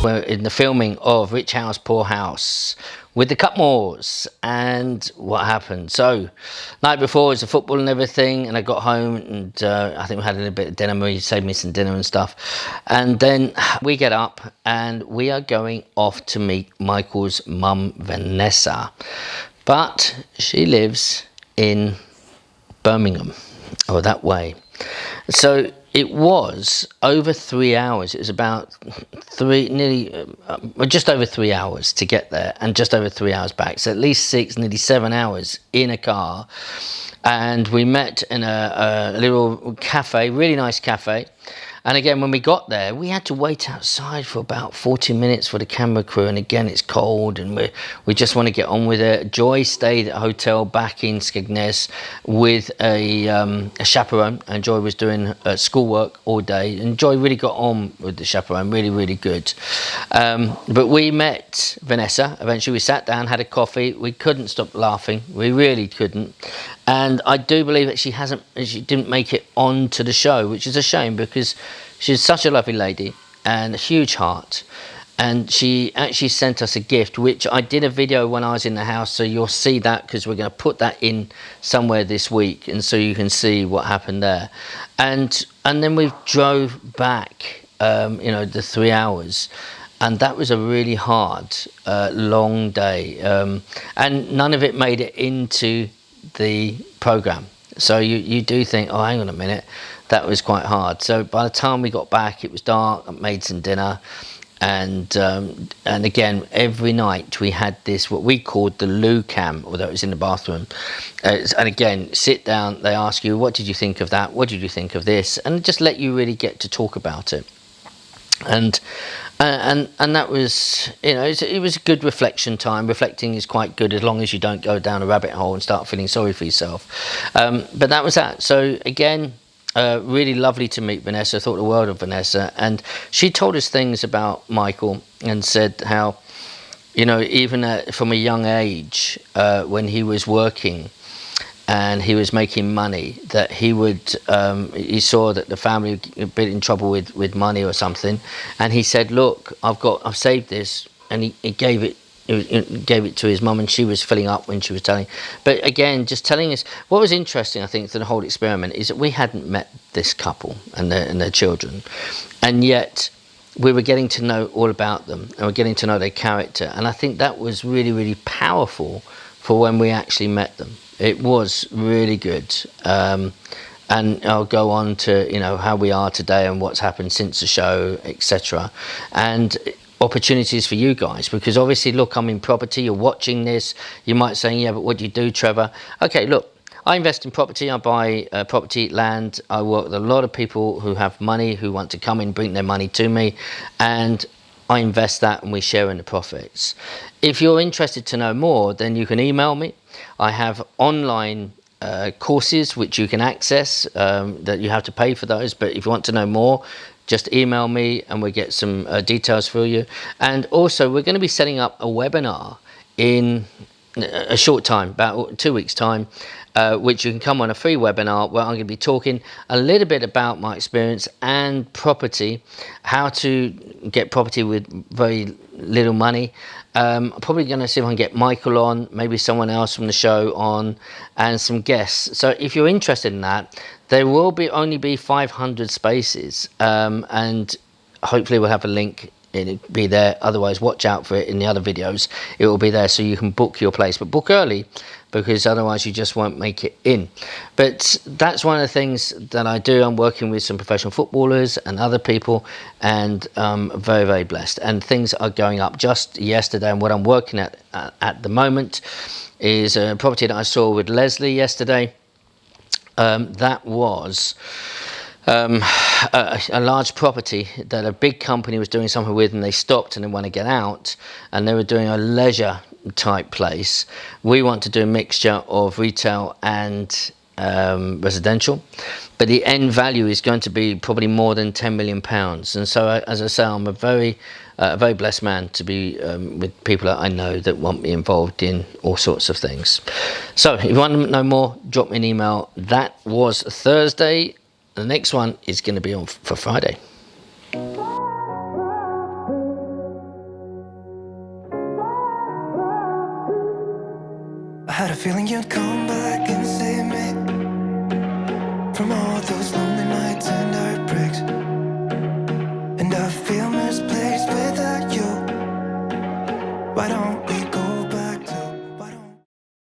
We're in the filming of Rich House, Poor House with the Cutmores. And what happened? So, night before was the football and everything, and I got home and I think we had a little bit of dinner. He saved me some dinner and stuff. And then we get up and we are going off to meet Michael's mum, Vanessa. But she lives in Birmingham, or that way. So it was over 3 hours. It was about just over 3 hours to get there, and just over 3 hours back. So at least 6, nearly 7 hours in a car. And we met in a little cafe, really nice cafe. And again, when we got there, we had to wait outside for about 40 minutes for the camera crew. And again, it's cold and we just want to get on with it. Joy stayed at a hotel back in Skegness with a chaperone. And Joy was doing schoolwork all day. And Joy really got on with the chaperone, really, really good. But we met Vanessa. Eventually, we sat down, had a coffee. We couldn't stop laughing. We really couldn't. And I do believe that she didn't make it onto the show, which is a shame because she's such a lovely lady and a huge heart. And she actually sent us a gift, which I did a video when I was in the house, so you'll see that because we're going to put that in somewhere this week, and so you can see what happened there. And then we drove back, the 3 hours. And that was a really hard, long day. And none of it made it into the program. So you do think, oh, hang on a minute, that was quite hard. So by the time we got back, it was dark. I made some dinner, and again, every night we had this what we called the loo cam, although it was in the bathroom. And again, sit down. They ask you, what did you think of that? What did you think of this? And just let you really get to talk about it. And that was, it was a good reflection time. Reflecting is quite good as long as you don't go down a rabbit hole and start feeling sorry for yourself. But that was that. So again, really lovely to meet Vanessa. I thought the world of Vanessa. And she told us things about Michael and said how, even from a young age, when he was working and he was making money, that he he saw that the family was a bit in trouble with money or something, and he said, look, I've saved this, and he gave it to his mum, and she was filling up when she was telling. But again, just telling us, what was interesting, I think, for the whole experiment is that we hadn't met this couple and their children, and yet we were getting to know all about them, and we're getting to know their character, and I think that was really, really powerful for when we actually met them. It was really good. And I'll go on to, how we are today and what's happened since the show, etc. And opportunities for you guys, because obviously, look, I'm in property, you're watching this, you might say, yeah, but what do you do, Trevor? Okay, look, I invest in property, I buy property, land, I work with a lot of people who have money, who want to come in, bring their money to me, and I invest that and we share in the profits. If you're interested to know more, then you can email me. I have online courses which you can access, that you have to pay for those, but if you want to know more, just email me and we'll get some details for you. And also, we're going to be setting up a webinar in a short time, about 2 weeks time, which you can come on a free webinar where I'm going to be talking a little bit about my experience and property, how to get property with very little money. I'm probably going to see if I can get Michael on, maybe someone else from the show on, and some guests. So if you're interested in that, there will only be 500 spaces, and hopefully we'll have a link. It'll be there. Otherwise, watch out for it in the other videos. It will be there so you can book your place, but book early, because otherwise you just won't make it in. But that's one of the things that I do. I'm working with some professional footballers and other people, and I'm very, very blessed. And things are going up. Just yesterday, and what I'm working at the moment is a property that I saw with Leslie yesterday. That was a large property that a big company was doing something with, and they stopped and they want to get out, and they were doing a leisure type place. We want to do a mixture of retail and residential, but the end value is going to be probably more than £10 million. And so, as I say, I'm a very blessed man to be with people that I know that want me involved in all sorts of things. So if you want to know more, drop me an email. That was Thursday. The next one is going to be on for Friday. had a feeling you'd come back and save me from all those